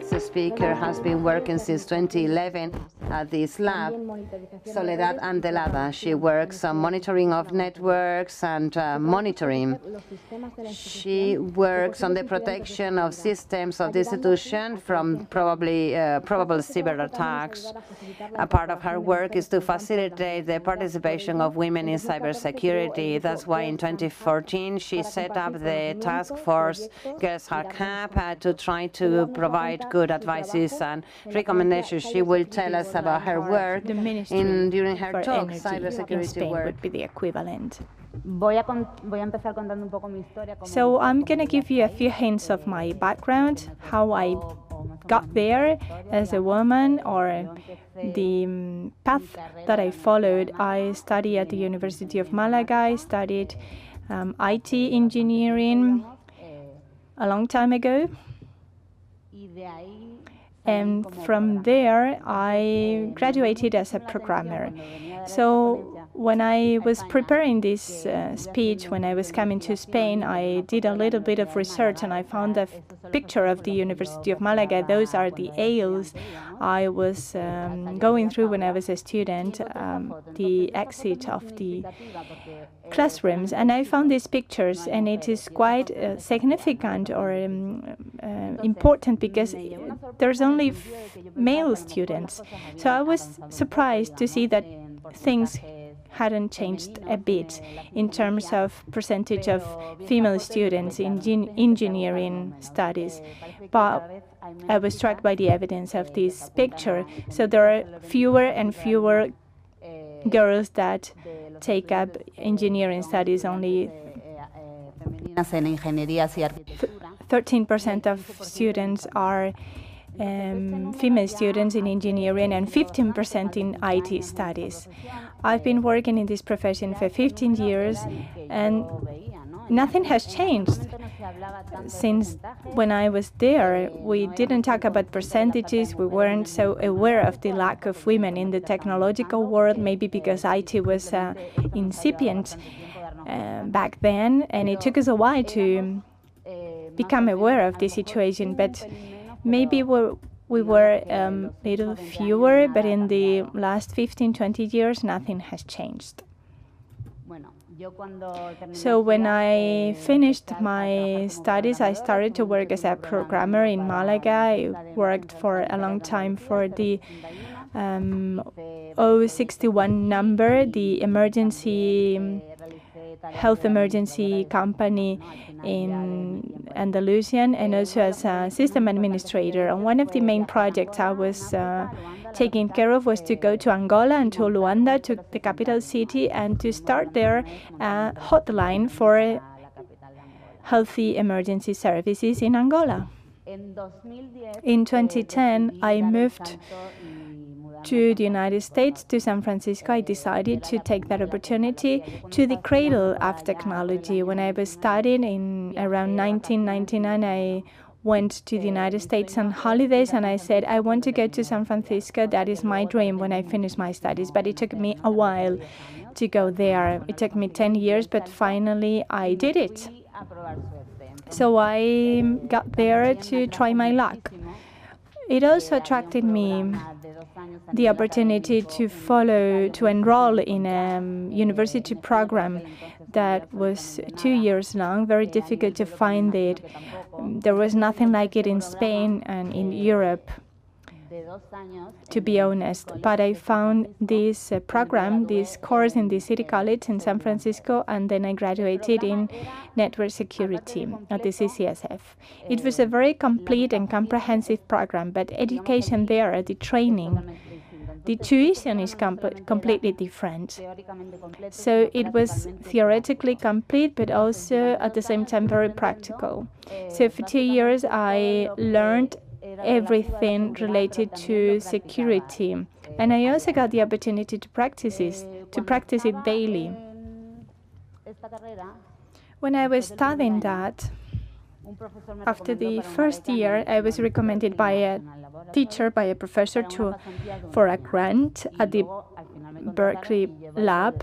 next speaker has been working since 2011 at this lab, Soledad Antelada. She works on monitoring of networks and monitoring. She works on the protection of systems of the institution from probable cyber attacks. A part of her work is to facilitate the participation of women in cybersecurity. That's why in 2014 she set up the task force Girls Are Cap to try to provide good advices and recommendations. She will tell us about her work during her talk. Cybersecurity work would be the equivalent. So I'm going to give you a few hints of my background, how I got there as a woman, or the path that I followed. I studied at the University of Malaga. I studied IT engineering a long time ago. And from there, I graduated as a programmer. So when I was preparing this speech, when I was coming to Spain, I did a little bit of research and I found a picture of the University of Malaga. Those are the aisles I was going through when I was a student, the exit of the classrooms. And I found these pictures, and it is quite significant or important because there's only male students. So I was surprised to see that things hadn't changed a bit in terms of percentage of female students in engineering studies. But I was struck by the evidence of this picture. So there are fewer and fewer girls that take up engineering studies. Only 13% of students are female students in engineering and 15% in IT studies. I've been working in this profession for 15 years and nothing has changed. Since when I was there, we didn't talk about percentages. We weren't so aware of the lack of women in the technological world, maybe because IT was incipient back then, and it took us a while to become aware of the situation. But maybe we were little fewer, but in the last 15, 20 years, nothing has changed. So when I finished my studies, I started to work as a programmer in Malaga. I worked for a long time for the 061 number, the health emergency company in Andalusian, and also as a system administrator. And one of the main projects I was taking care of was to go to Angola and to Luanda, to the capital city, and to start there a hotline for healthy emergency services in Angola. In 2010, I moved to the United States, to San Francisco. I decided to take that opportunity to the cradle of technology. When I was studying in around 1999, I went to the United States on holidays, and I said, I want to go to San Francisco. That is my dream when I finish my studies. But it took me a while to go there. It took me 10 years, but finally I did it. So I got there to try my luck. It also attracted me the opportunity to enroll in a university program that was 2 years long, very difficult to find it. There was nothing like it in Spain and in Europe, to be honest. But I found this program, this course in the City College in San Francisco, and then I graduated in network security at the CCSF. It was a very complete and comprehensive program, but education there, the training, the tuition is completely different. So it was theoretically complete, but also at the same time very practical. So for 2 years, I learned everything related to security. And I also got the opportunity to practice it daily. When I was studying that, after the first year, I was recommended by a teacher, by a professor, for a grant at the Berkeley Lab.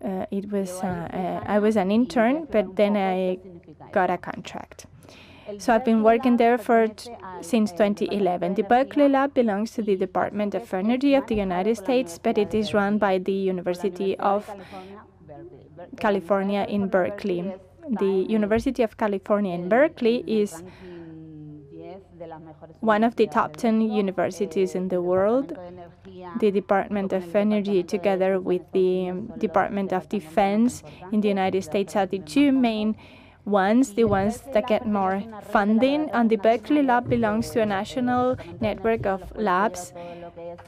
I was an intern, but then I got a contract. So I've been working there since 2011. The Berkeley Lab belongs to the Department of Energy of the United States, but it is run by the University of California in Berkeley. The University of California in Berkeley is one of the top 10 universities in the world. The Department of Energy, together with the Department of Defense in the United States, are the two main ones, the ones that get more funding. And the Berkeley Lab belongs to a national network of labs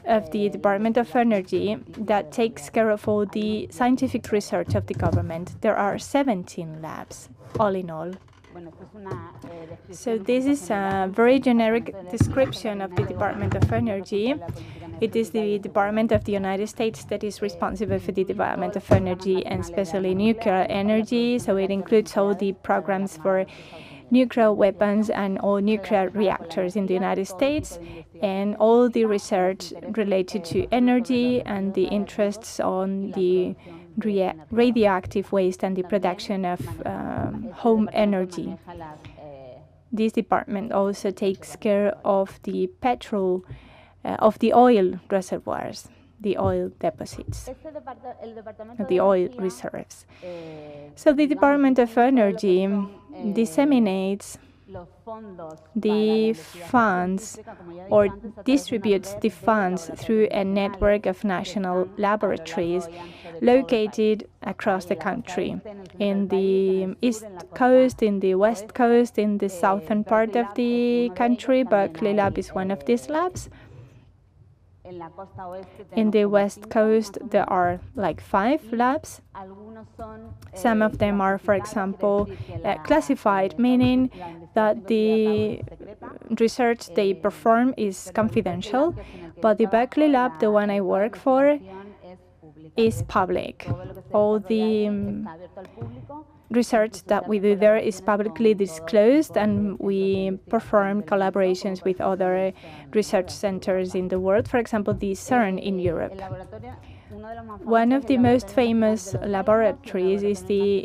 of the Department of Energy that takes care of all the scientific research of the government. There are 17 labs, all in all. So this is a very generic description of the Department of Energy. It is the Department of the United States that is responsible for the development of energy, and especially nuclear energy. So it includes all the programs for nuclear weapons and all nuclear reactors in the United States, and all the research related to energy and the interests on the radioactive waste and the production of home energy. This department also takes care of the oil reservoirs, the oil deposits, the oil reserves. So the Department of Energy disseminates the funds or distributes the funds through a network of national laboratories located across the country, in the East Coast, in the West Coast, in the southern part of the country. Berkeley Lab is one of these labs. In the West Coast, there are like 5 labs. Some of them are, for example, classified, meaning that the research they perform is confidential. But the Berkeley Lab, the one I work for, is public. All the research that we do there is publicly disclosed, and we perform collaborations with other research centers in the world, for example, the CERN in Europe. One of the most famous laboratories is the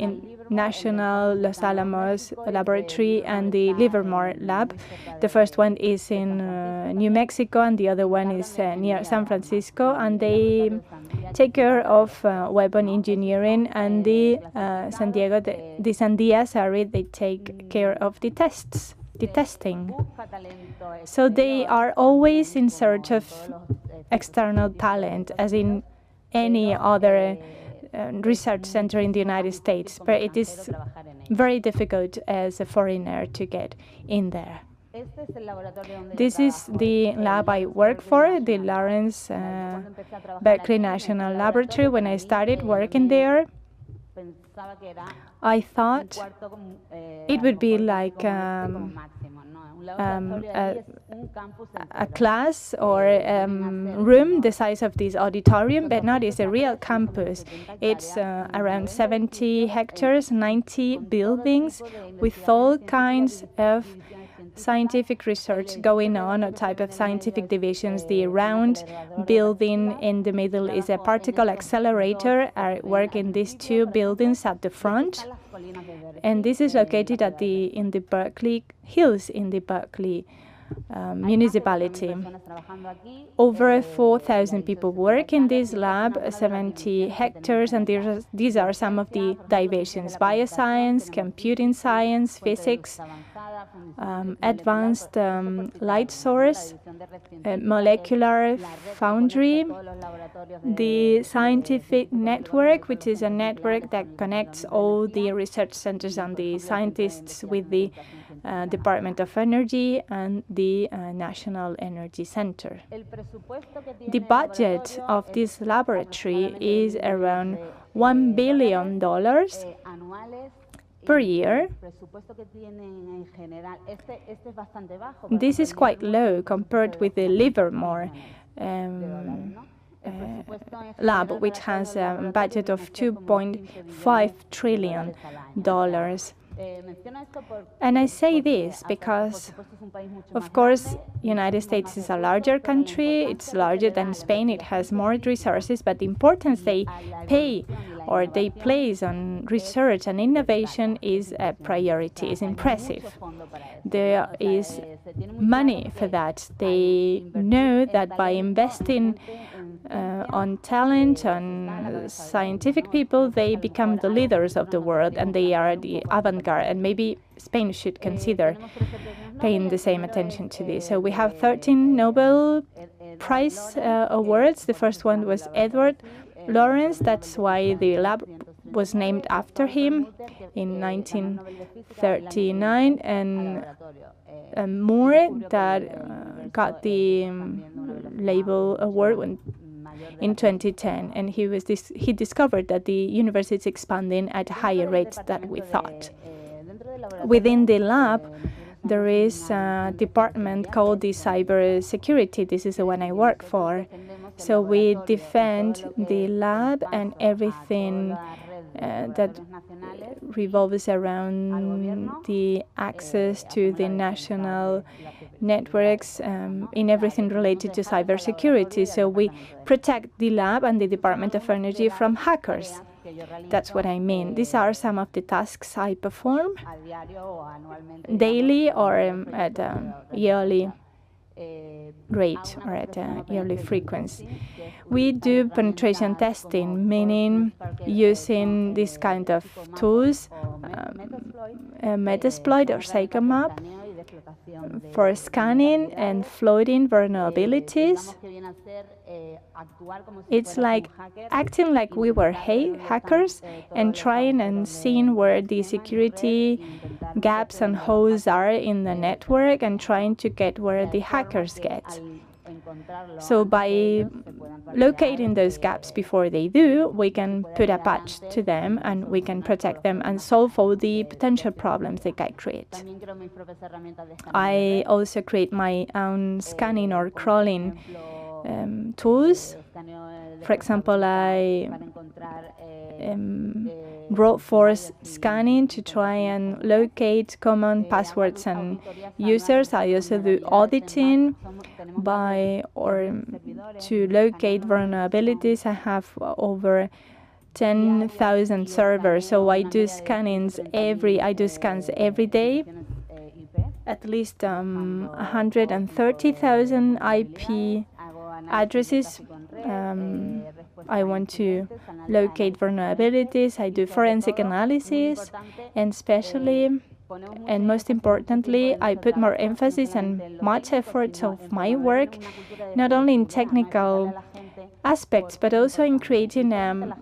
National Los Alamos Laboratory and the Livermore Lab. The first one is in New Mexico, and the other one is near San Francisco, and they take care of weapon engineering, and the Sandia, they take care of the testing. So they are always in search of external talent, as in any other research center in the United States, but it is very difficult as a foreigner to get in there. This is the lab I work for, the Lawrence Berkeley National Laboratory. When I started working there, I thought it would be like a class or room the size of this auditorium, but not. It's a real campus. It's around 70 hectares, 90 buildings with all kinds of scientific research going on, a type of scientific divisions. The round building in the middle is a particle accelerator. I work in these 2 buildings at the front, and this is located in the Berkeley Hills, in the Berkeley municipality. Over 4,000 people work in this lab, 70 hectares, and these are some of the divisions: bioscience, computing science, physics, advanced light source, molecular foundry, the scientific network, which is a network that connects all the research centers and the scientists with the Department of Energy and the National Energy Center. The budget of this laboratory is around $1 billion per year. This is quite low compared with the Livermore lab, which has a budget of $2.5 trillion. And I say this because, of course, United States is a larger country, it's larger than Spain, it has more resources, but the importance they pay or they place on research and innovation is a priority, is impressive. There is money for that. They know that by investing on talent, on scientific people, they become the leaders of the world and they are the avant-garde. And maybe Spain should consider paying the same attention to this. So we have 13 Nobel Prize awards. The first one was Edward Lorenz. That's why the lab was named after him in 1939. And Moore, that got the Label Award in 2010, and he discovered that the university is expanding at a higher rate than we thought. Within the lab, there is a department called the Cybersecurity. This is the one I work for. So we defend the lab and everything that revolves around the access to the national networks in everything related to cybersecurity. So we protect the lab and the Department of Energy from hackers. That's what I mean. These are some of the tasks I perform daily or at a yearly rate or at a yearly frequency. We do penetration testing, meaning using this kind of tools, Metasploit or Psychomap, for scanning and floating vulnerabilities. It's like acting like we were hackers and trying and seeing where the security gaps and holes are in the network and trying to get where the hackers get. So by locating those gaps before they do, we can put a patch to them and we can protect them and solve all the potential problems they can create. I also create my own scanning or crawling tools. For example, I brute force scanning to try and locate common passwords and users. I also do auditing to locate vulnerabilities. I have over 10,000 servers, so I do scans every day. At least 130,000 IP addresses. I want to locate vulnerabilities. I do forensic analysis, and especially and most importantly, I put more emphasis and much effort of my work, not only in technical aspects, but also in creating a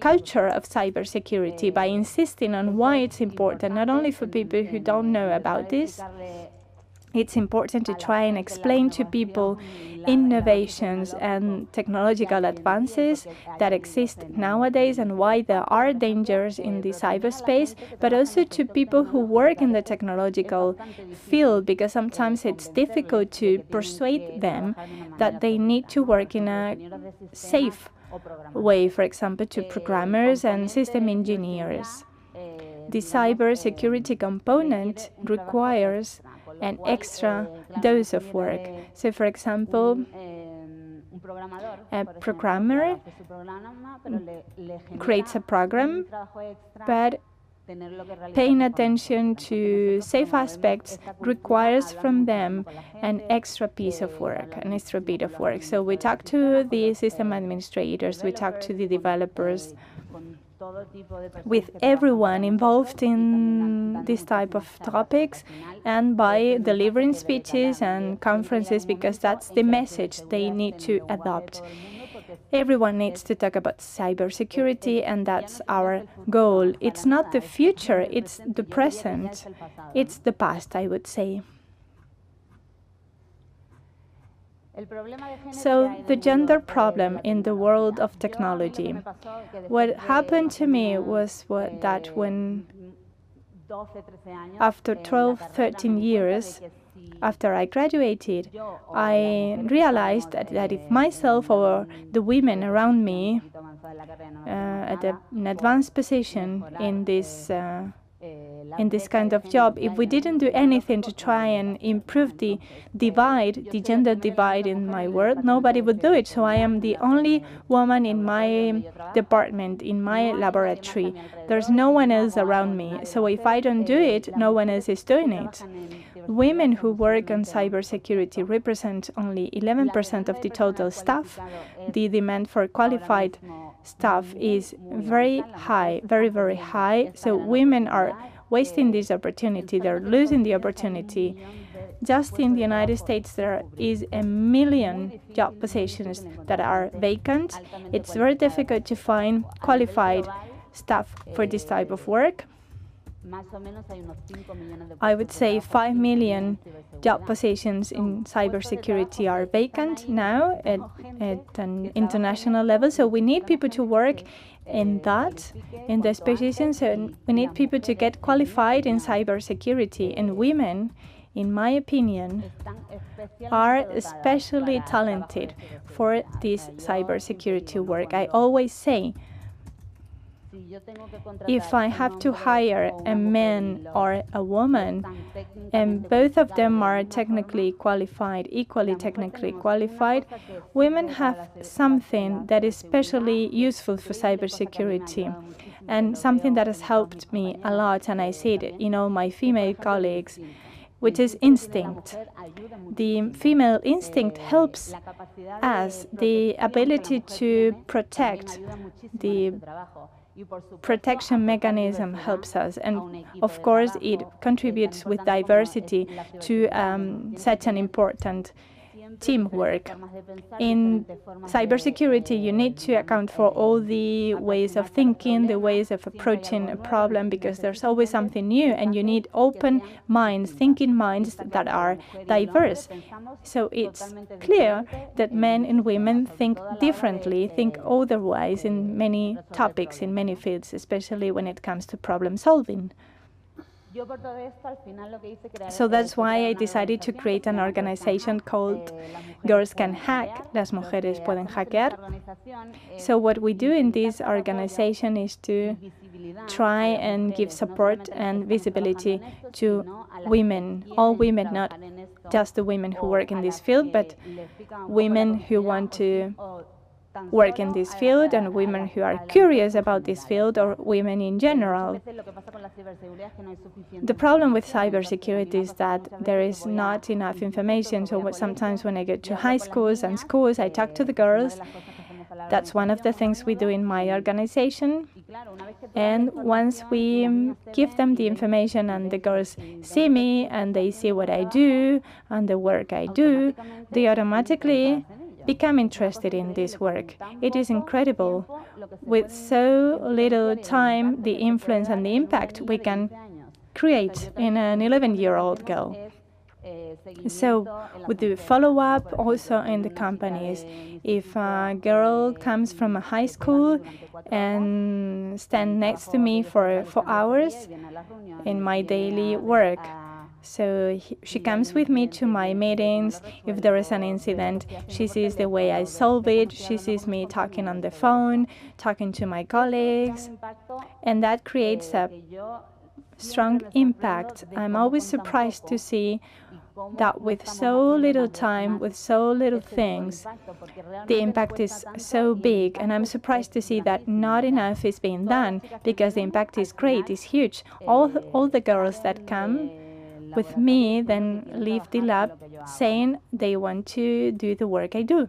culture of cybersecurity by insisting on why it's important, not only for people who don't know about this. It's important to try and explain to people innovations and technological advances that exist nowadays and why there are dangers in the cyberspace, but also to people who work in the technological field, because sometimes it's difficult to persuade them that they need to work in a safe way, for example, to programmers and system engineers. The cybersecurity component requires an extra dose of work. So, for example, a programmer creates a program, but paying attention to safe aspects requires from them an extra piece of work, an extra bit of work. So we talk to the system administrators, we talk to the developers, with everyone involved in this type of topics, and by delivering speeches and conferences, because that's the message they need to adopt. Everyone needs to talk about cybersecurity, and that's our goal. It's not the future, it's the present. It's the past, I would say. So the gender problem in the world of technology. What happened to me was that when, after 12, 13 years, after I graduated, I realized that if myself or the women around me at an advanced position in this kind of job, if we didn't do anything to try and improve the divide, the gender divide in my work, nobody would do it. So I am the only woman in my department, in my laboratory. There's no one else around me. So if I don't do it, no one else is doing it. Women who work on cybersecurity represent only 11% of the total staff. The demand for qualified staff is very high, very, very high. So women are wasting this opportunity. They're losing the opportunity. Just in the United States, there is 1 million job positions that are vacant. It's very difficult to find qualified staff for this type of work. I would say 5 million job positions in cybersecurity are vacant now at an international level. So we need people to work in those positions, and we need people to get qualified in cybersecurity. And women, in my opinion, are especially talented for this cybersecurity work. I always say, if I have to hire a man or a woman, and both of them are technically qualified, equally technically qualified, women have something that is especially useful for cybersecurity, and something that has helped me a lot, and I see it in all my female colleagues, which is instinct. The female instinct helps us, the ability to protect. The protection mechanism helps us, and of course it contributes with diversity to such an important teamwork. In cybersecurity, you need to account for all the ways of thinking, the ways of approaching a problem, because there's always something new, and you need open minds, thinking minds that are diverse. So it's clear that men and women think differently, think otherwise in many topics, in many fields, especially when it comes to problem solving. So that's why I decided to create an organization called Girls Can Hack, Las Mujeres Pueden Hackear. So what we do in this organization is to try and give support and visibility to women, all women, not just the women who work in this field, but women who want to work in this field, and women who are curious about this field, or women in general. The problem with cybersecurity is that there is not enough information. So sometimes when I go to high schools and schools, I talk to the girls. That's one of the things we do in my organization. And once we give them the information and the girls see me and they see what I do and the work I do, they automatically become interested in this work. It is incredible. With so little time, the influence and the impact we can create in an 11-year-old girl. So we do follow-up also in the companies. If a girl comes from a high school and stands next to me for 4 hours in my daily work, so she comes with me to my meetings. If there is an incident, she sees the way I solve it. She sees me talking on the phone, talking to my colleagues, and that creates a strong impact. I'm always surprised to see that with so little time, with so little things, the impact is so big. And I'm surprised to see that not enough is being done, because the impact is great, it's huge. All the girls that come with me then leave the lab saying they want to do the work I do.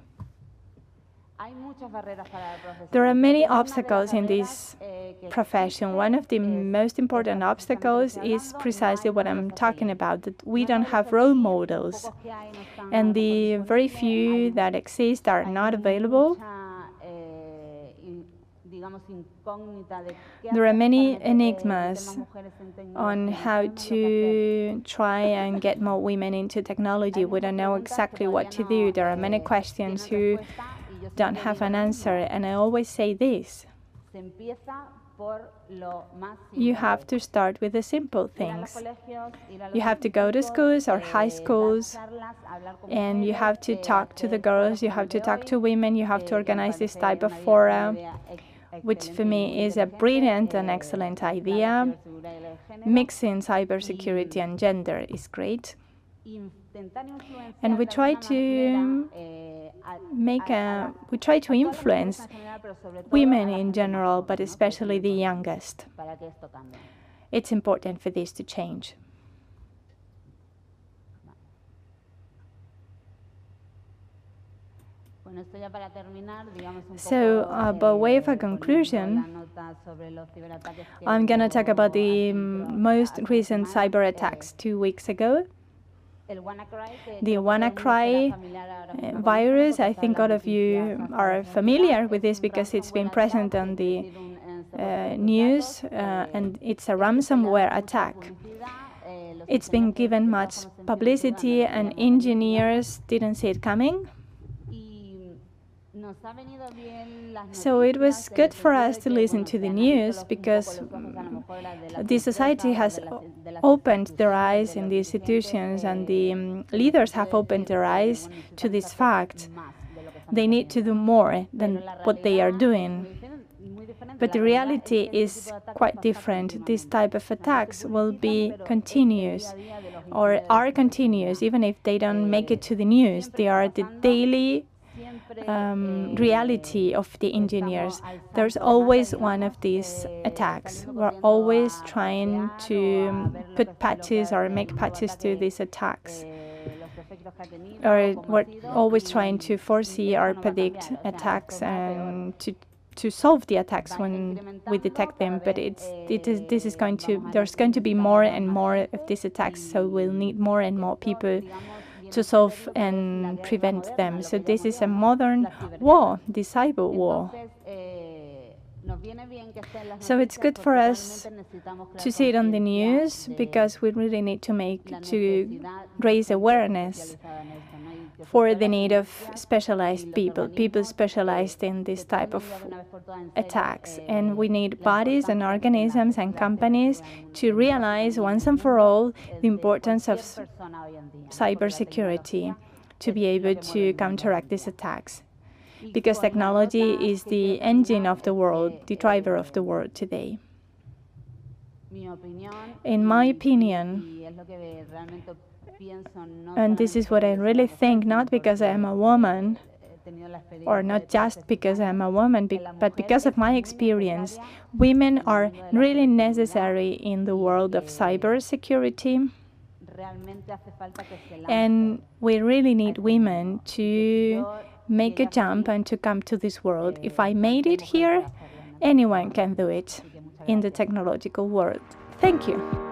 There are many obstacles in this profession. One of the most important obstacles is precisely what I'm talking about, that we don't have role models. And the very few that exist are not available. There are many enigmas on how to try and get more women into technology. We don't know exactly what to do. There are many questions who don't have an answer. And I always say this: you have to start with the simple things. You have to go to schools or high schools, and you have to talk to the girls, you have to talk to women, you have to organize this type of fora which for me is a brilliant and excellent idea. Mixing cybersecurity and gender is great. And we try to influence women in general, but especially the youngest. It's important for this to change. So, by way of a conclusion, I'm going to talk about the most recent cyber attacks 2 weeks ago. The WannaCry virus, I think all of you are familiar with this because it's been present on the news, and it's a ransomware attack. It's been given much publicity, and engineers didn't see it coming. So it was good for us to listen to the news because the society has opened their eyes in the institutions, and the leaders have opened their eyes to this fact. They need to do more than what they are doing. But the reality is quite different. This type of attacks will be continuous, or are continuous, even if they don't make it to the news. They are the daily reality of the engineers. There's always one of these attacks. We're always trying to put patches or make patches to these attacks. Or we're always trying to foresee or predict attacks and to solve the attacks when we detect them. But there's going to be more and more of these attacks, so we'll need more and more people to solve and prevent them. So this is a modern war, the cyber war. So it's good for us to see it on the news because we really need to raise awareness for the need of specialized people specialized in this type of attacks. And we need bodies and organisms and companies to realize once and for all the importance of cybersecurity to be able to counteract these attacks. Because technology is the engine of the world, the driver of the world today. In my opinion, and this is what I really think, not because I am a woman, or not just because I am a woman, but because of my experience, women are really necessary in the world of cybersecurity. And we really need women to make a jump and to come to this world. If I made it here, anyone can do it in the technological world. Thank you.